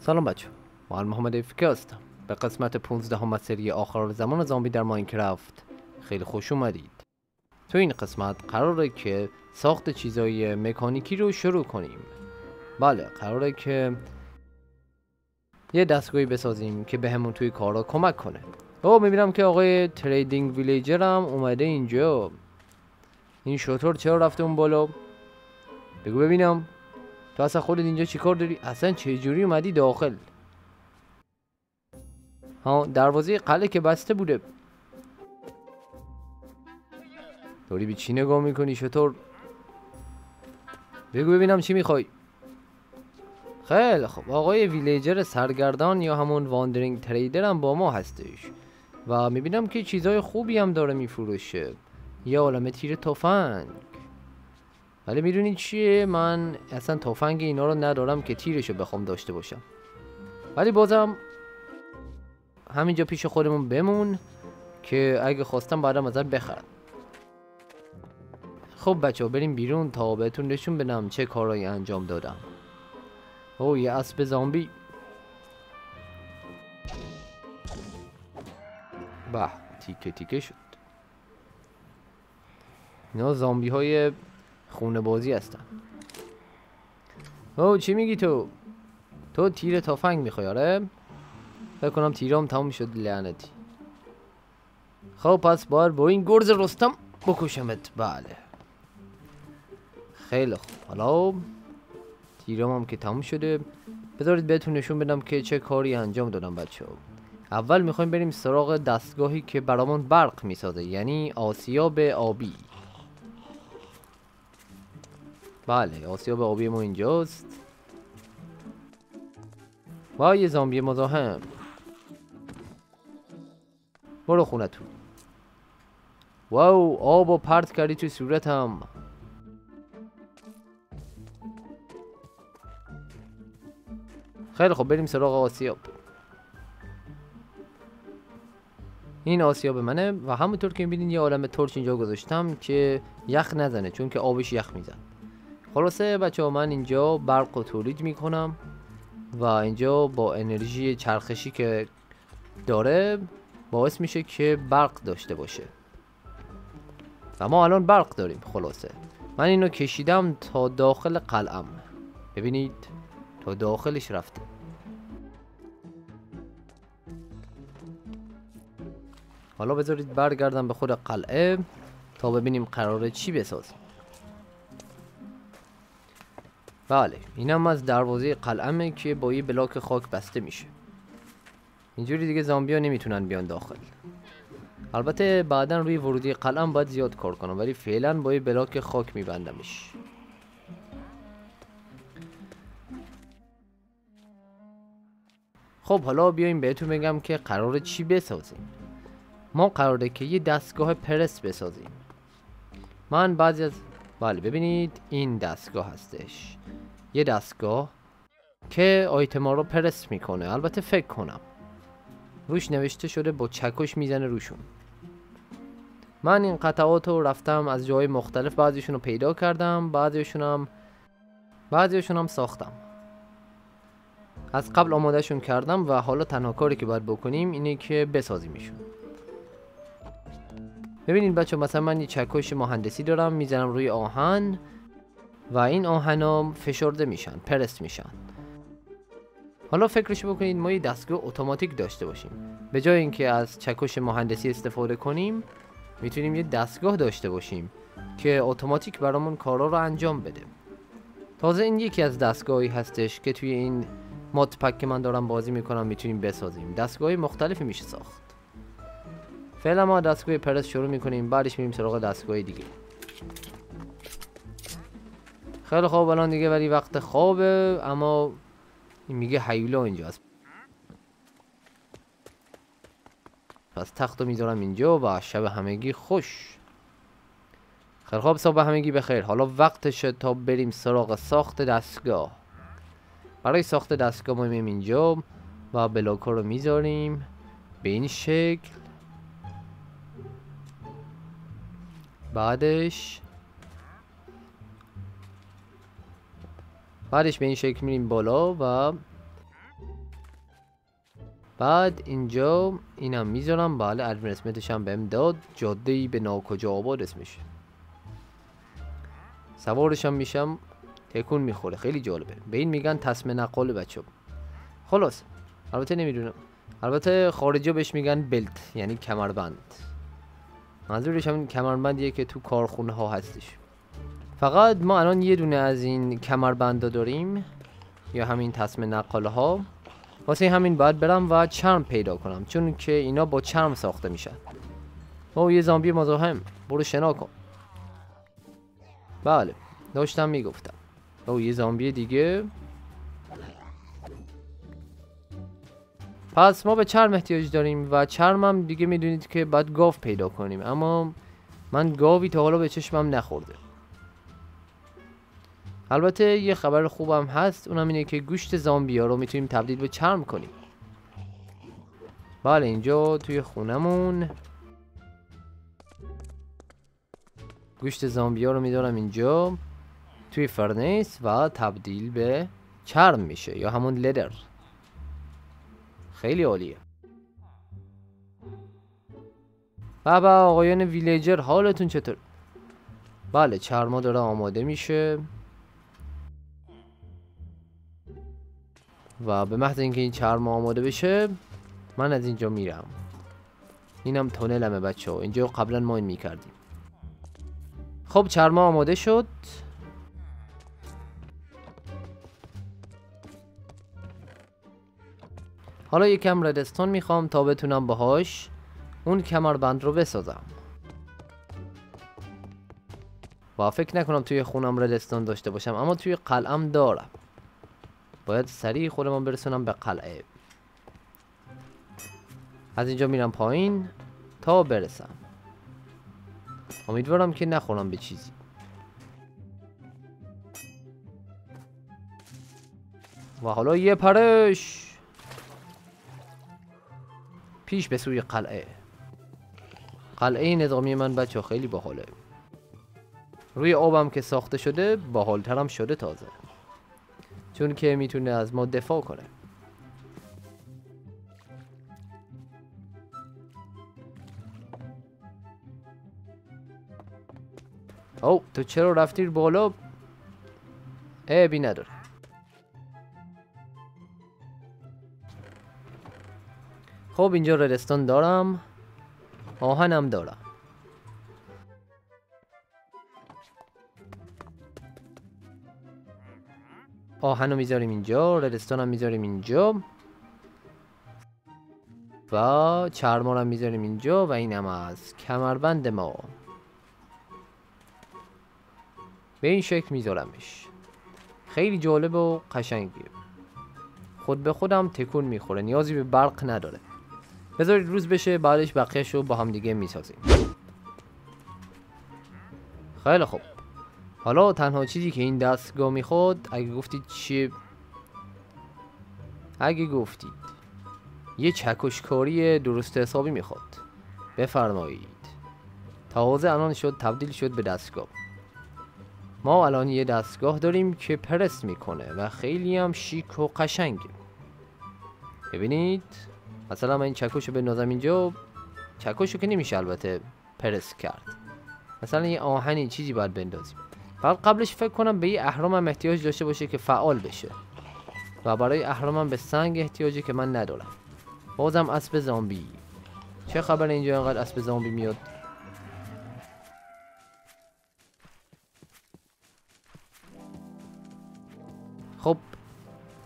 سلام بچه، من محمد افکی هستم. به قسمت 15 از سری آخر زمان زامبی در ماینکرافت خیلی خوش اومدید. تو این قسمت قراره که ساخت چیزای مکانیکی رو شروع کنیم. بله، قراره که یه دستگاهی بسازیم که بهمون توی کارا کمک کنه. میبینم که آقای تریدینگ ویلیجر هم اومده اینجا. این شطور چرا رفته اون بالا؟ بگو ببینم، تو اصلا خودت اینجا چیکار داری؟ اصلا چه جوری اومدی داخل؟ دروازه قلعه که بسته بوده. داری به چی نگاه میکنی شطور؟ بگو ببینم چی میخوای. خیلی خب، آقای ویلیجر سرگردان یا همون واندرینگ تریدر هم با ما هستش و میبینم که چیزای خوبی هم داره میفروشه. یه عالمه تیر تفنگ. ولی میدونی چیه؟ من اصلا تفنگ اینا رو ندارم که تیرشو بخوام داشته باشم. ولی بازم همینجا پیش خودمون بمون که اگه خواستم بعدم ازت بخرم. خب بچه ها، بریم بیرون تا بهتون نشون بدم چه کارایی انجام دادم. یه اسب زامبی. به، تیکه تیکه شد. اینا زامبی های خونه بازی هستن. چی میگی تو؟ تو تیر تفنگ میخوای؟ آره؟ فکر کنم تیرام تموم شد لعنتی. خب پس باید با این گرز رستم بکشمت. بله، خیلی خوب. حالا تیرام هم که تموم شده، بذارید بهتون نشون بدم که چه کاری انجام دادم بچه ها. اول میخوایم بریم سراغ دستگاهی که برامون برق میسازه، یعنی آسیاب آبی. بله، آسیاب آبی ما اینجاست. و یه زامبی مزاحم. برو خونتون. واو، آبو پرت کردی توی صورتم. خیلی خب، بریم سراغ آسیاب. این آسیاب منه و همونطور که میبینین یه عالمه تورچ اینجا گذاشتم که یخ نزنه، چون که آبش یخ میزن. خلاصه بچه ها، من اینجا برق رو تولید میکنم و اینجا با انرژی چرخشی که داره باعث میشه که برق داشته باشه و ما الان برق داریم. خلاصه من اینو کشیدم تا داخل قلعم. ببینید، تا داخلش رفته. حالا بذارید برگردم به خود قلعه تا ببینیم قراره چی بسازیم. بله، اینم از دروازه قلعمه که با یه بلاک خاک بسته میشه. اینجوری دیگه زامبیا نمیتونن بیان داخل. البته بعدا روی ورودی قلعم باید زیاد کار کنم، ولی فعلا با یه بلاک خاک میبندمش. خب حالا بیایم بهتون بگم که قراره چی بسازیم. ما قراره که یه دستگاه پرس بسازیم. من بعضی از ببینید، این دستگاه هستش. یه دستگاه که آیتما رو پرس میکنه. البته فکر کنم روش نوشته شده با چکش میزنه روشون. من این قطعات رو رفتم از جای مختلف، بعضیشون رو پیدا کردم، بعضیشون هم ساختم. از قبل آمادهشون کردم و حالا تنها کاری که باید بکنیم اینه که بسازیمشون. ببینید بچه، مثلا من یه چکش مهندسی دارم، میزنم روی آهن و این آهنا فشرده میشن، پرست میشن. حالا فکرش بکنید ما یه دستگاه اتوماتیک داشته باشیم. به جای اینکه از چکش مهندسی استفاده کنیم، میتونیم یه دستگاه داشته باشیم که اتوماتیک برامون کارا رو انجام بده. تازه این یکی از دستگاهی هستش که توی این مود پک که من دارم بازی میکنم میتونیم بسازیم. دستگاهی مختلفی میشه ساخت. فعلا ما دستگاه پرس شروع میکنیم، بعدش میریم سراغ دستگاه دیگه. خیلی خوب، الان دیگه ولی وقت خوابه، اما این میگه هیولا اینجاست. پس تختو میذارم اینجا و شب همگی خوش. خیلی خوب، صبح همگی بخیر. حالا وقتشه تا بریم سراغ ساخت دستگاه. برای ساخت دستگاه ما میریم اینجا و بلاک‌ها رو میذاریم به این شکل. بعدش به این شکل میریم بالا و بعد اینجا اینم میذارم. بله ادرسمنتش هم بهم داد. جاده‌ای به ناکجا آباد اسمش. سوارش هم میشم، تکون میخوره. خیلی جالبه. به این میگن تسمه نقال بچه‌ها. خلاص البته نمیدونم، البته خارجی بهش میگن بلت، یعنی کمربند. منظورش همین کمربندیه که تو کارخونه ها هستش. فقط ما الان یه دونه از این کمربندا داریم، یا همین تسمه نقاله ها. واسه همین باید برم و چرم پیدا کنم، چون که اینا با چرم ساخته میشن. او یه زامبی مزاحم، برو شنا کن. بله داشتم میگفتم. او یه زامبی دیگه. پس ما به چرم احتیاج داریم و چرمم دیگه میدونید که باید گاو پیدا کنیم، اما من گاوی تا حالا به چشمم نخورده. البته یه خبر خوبم هست، اونم اینه که گوشت زامبی ها رو میتونیم تبدیل به چرم کنیم. بله اینجا توی خونمون گوشت زامبی ها رو میدارم اینجا توی فرنیس و تبدیل به چرم میشه، یا همون لدر. خیلی عالیه. بابا آقایان ویلیجر حالتون چطور؟ بله چرما داره آماده میشه و به محض اینکه این چرم آماده بشه من از اینجا میرم. اینم تونلمه بچه ها، اینجا قبلا ما این میکردیم. خب چرم آماده شد. حالا یکم ردستون میخوام تا بتونم باهاش اون کمربند رو بسازم. و فکر نکنم توی خونم ردستون داشته باشم، اما توی قلعم دارم. باید سریع خودمون برسونم به قلعه. از اینجا میرم پایین تا برسم. امیدوارم که نخورم به چیزی. و حالا یه پرش پیش به سوی قلعه. قلعه نظامی من بچه خیلی باحاله. روی آبم که ساخته شده باحالترم شده تازه، چون که میتونه از ما دفاع کنه. او تو چرا رفتی بالا؟ عیبی نداره. خب اینجا ردستان دارم، آهنم دارم. آهنو میذاریم اینجا، ردستانم میذاریم اینجا و چرمارم میذاریم اینجا و اینم از کمربند ما. به این شکل میذارمش. خیلی جالب و قشنگیه. خود به خودم تکون میخوره، نیازی به برق نداره. بذارید روز بشه، بعدش بقیه‌شو با هم دیگه میسازیم. خیلی خوب. حالا تنها چیزی که این دستگاه میخواد، اگه گفتید چیه؟ اگه گفتید یه چکشکاری درست حسابی میخواد، بفرمایید. تازه الان شد تبدیل شد به دستگاه. ما الان یه دستگاه داریم که پرس میکنه و خیلی هم شیک و قشنگه. ببینید مثلا من این چکشو بندازم اینجا، چکشو که نمیشه البته پرس کرد. مثلا یه آهنی چیزی باید بندازیم. بعد قبلش فکر کنم به یه اهرامم احتیاج داشته باشه که فعال بشه، و برای اهرامم به سنگ احتیاجه که من ندارم. بازم اسب زامبی. چه خبر اینجا انقدر اسب زامبی میاد؟ خب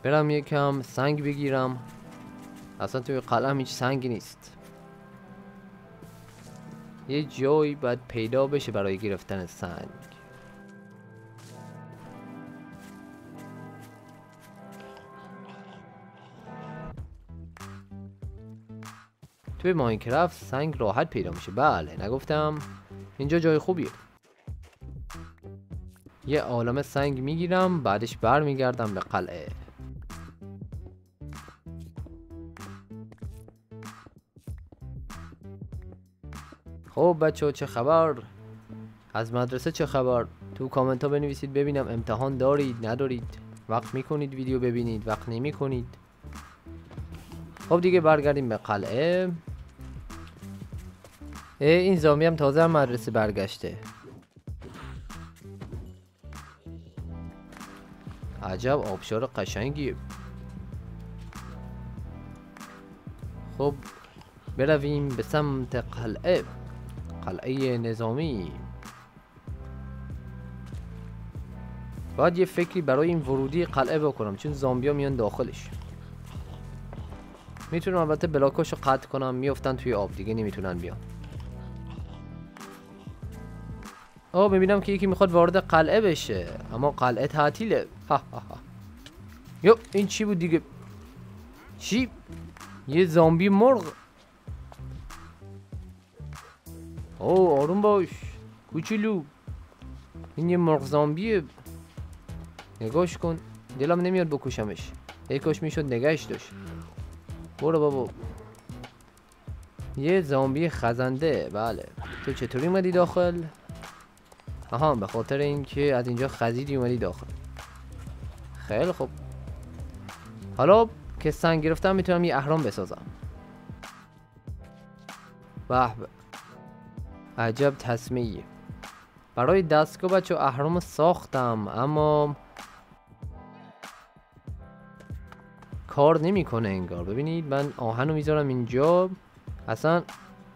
برم یکم سنگ بگیرم. اصلا توی قلعه هیچ سنگی نیست. یه جایی باید پیدا بشه برای گرفتن سنگ. توی ماینکرافت سنگ راحت پیدا میشه. بله نگفتم؟ اینجا جای خوبیه. یه عالمه سنگ میگیرم، بعدش برمیگردم به قلعه. خب بچه چه خبر؟ از مدرسه چه خبر؟ تو کامنت ها بنویسید ببینم امتحان دارید ندارید، وقت میکنید ویدیو ببینید، وقت نمی کنید. خب دیگه برگردیم به قلعه. این زامبی هم تازه هم مدرسه برگشته. عجب آبشار قشنگیه. خب برویم به سمت قلعه نظامی. باید یه فکری برای این ورودی قلعه بکنم چون زامبیا میان داخلش. میتونم البته بلاکاشو قطع کنم، میافتن توی آب دیگه نمیتونن بیان. ببینم که یکی میخواد وارد قلعه بشه اما قلعه تعطیله. یو این چی بود دیگه؟ چی؟ یه زامبی مرغ. آروم باش کوچولو، این یه مرغ زامبیه. نگاش کن، دلم نمیاد بکشمش. ای کاش میشد نگهش داشت. برو بابا. یه زامبی خزنده. بله تو چطوری اومدی داخل؟ آها به خاطر اینکه از اینجا خزیدی اومدی داخل. خیلی خوب. حالا که سنگ گرفتم میتونم یه اهرام بسازم. به به عجب تصمیه. برای دستگاه بچه اهرام ساختم اما کار نمیکنه انگار. ببینید من آهنو میذارم اینجا، اصلا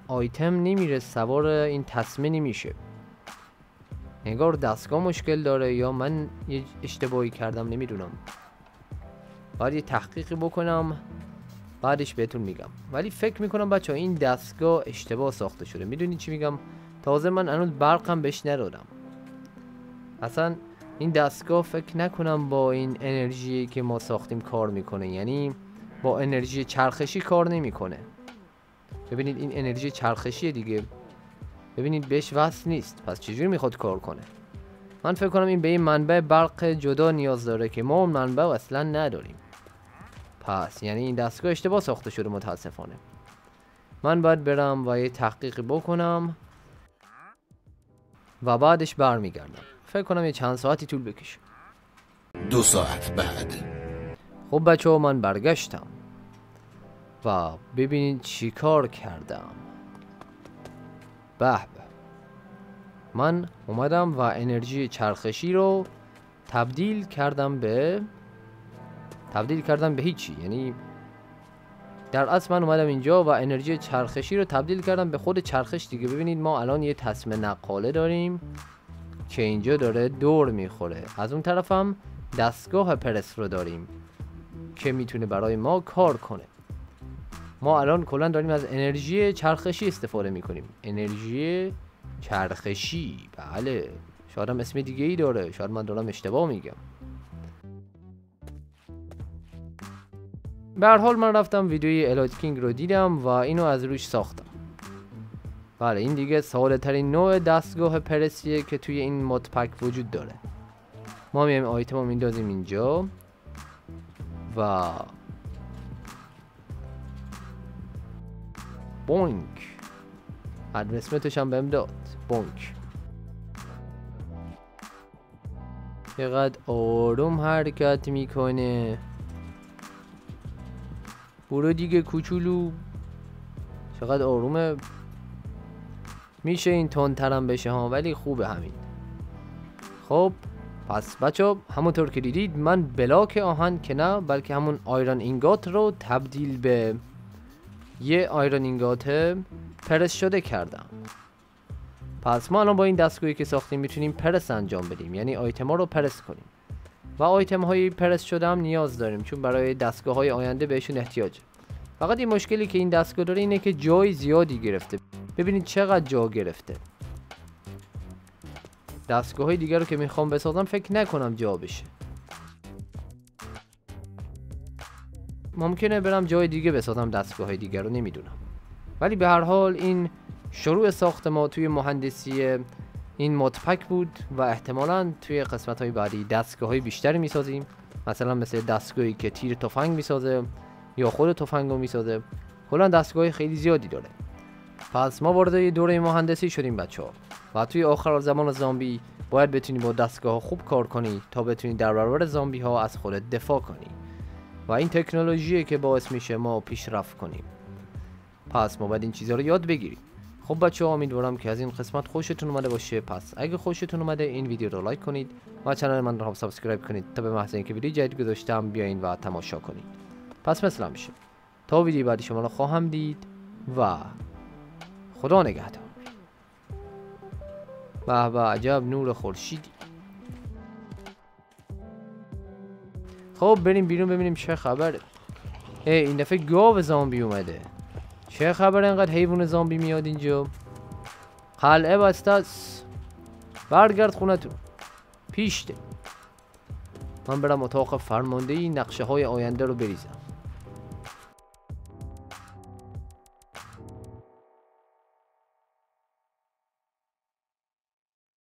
آیتم نمیره سوار این تسمه نمیشه. انگار دستگاه مشکل داره یا من یه اشتباهی کردم نمیدونم. باید یه تحقیقی بکنم بعدش بهتون میگم. ولی فکر میکنم بچه این دستگاه اشتباه ساخته شده. میدونی چی میگم؟ تازه من هنوز برقم بهش ندادم. اصلا این دستگاه فکر نکنم با این انرژی که ما ساختیم کار میکنه. یعنی با انرژی چرخشی کار نمیکنه. ببینید این انرژی چرخشیه دیگه. ببینید بهش وصل نیست. پس چجوری میخواد کار کنه؟ من فکر کنم این به این منبع برق جدا نیاز داره که ما اون منبع اصلا نداریم. پس یعنی این دستگاه اشتباه ساخته شده متاسفانه. من باید برم و یه تحقیقی بکنم و بعدش برمیگردم. فکر کنم یه چند ساعتی طول بکشه. 2 ساعت بعد. خب بچه ها من برگشتم و ببینید چی کار کردم. به به. من اومدم و انرژی چرخشی رو تبدیل کردم به هیچی. یعنی در اصل من اومدم اینجا و انرژی چرخشی رو تبدیل کردم به خود چرخش دیگه. ببینید ما الان یه تسمه نقاله داریم که اینجا داره دور میخوره. از اون طرف هم دستگاه پرس رو داریم که میتونه برای ما کار کنه. ما الان کلا داریم از انرژی چرخشی استفاده میکنیم. انرژی چرخشی. بله شاید هم اسم دیگه ای داره، شاید من دارم اشتباه میگم. به هر حال من رفتم ویدیوی الایت کینگ رو دیدم و اینو از روش ساختم. بله این دیگه ساده ترین نوع دستگاه پرسیه که توی این مود پک وجود داره. ما میایم آیتم رو میندازیم اینجا و بونک. ادرسمتش هم بهم داد. بونک. چقدر آروم حرکت میکنه. برو دیگه کوچولو. چقدر آرومه. میشه این تندترم بشه ها ولی خوبه همین. خب پس بچه همونطور که دیدید من بلاک آهن که نه بلکه همون آیرون اینگات رو تبدیل به یه آیرون اینگات پرس شده کردم. پس ما الان با این دستگاهی که ساختیم میتونیم پرس انجام بدیم. یعنی آیتم ها رو پرس کنیم و آیتم های پرس شده هم نیاز داریم چون برای دستگاه های آینده بهشون احتیاجه. فقط این مشکلی که این دستگاه داره اینه که جای زیادی گرفته. ببینید چقدر جا گرفته. دستگاه های دیگر رو که میخوام بسازم فکر نکنم جا بشه. ممکنه برم جای دیگه بسازم دستگاه های دیگر رو، نمیدونم. ولی به هر حال این شروع ساخت ما توی مهندسی این مود پک بود و احتمالاً توی قسمت های بعدی دستگاه های بیشتری میسازیم. مثلا مثل دستگاهی که تیر تفنگ میسازه یا خود تفنگ رو میسازه. کلا دستگاه خیلی زیادی داره. پس ما وارد دوره مهندسی شدیم بچه ها و توی آخر زمان زامبی باید بتونی با دستگاه خوب کار کنی تا بتونی در برابر زامبی ها از خودت دفاع کنی. و این تکنولوژیه که باعث میشه ما پیشرفت کنیم. پس ما باید این چیزها رو یاد بگیریم. خب بچه‌ها، امیدوارم که از این قسمت خوشتون اومده باشه. پس اگه خوشتون اومده این ویدیو رو لایک کنید و کانال من رو هم سابسکرایب کنید تا به محض اینکه ویدیو جدید گذاشتم بیاین و تماشا کنید. پس مثل همیشه تا ویدیو بعدی شما رو خواهم دید و خدا نگهدار. به به، عجب نور خورشیدی. خب بریم بیرون ببینیم چه خبره. این دفعه گاو زامبی اومده. چه خبره انقدر حیوان زامبی میاد اینجا؟ قلعه بسته است. برگرد خونتون. پیشته. من برم اتاق فرماندهی نقشه های آینده رو بریزم.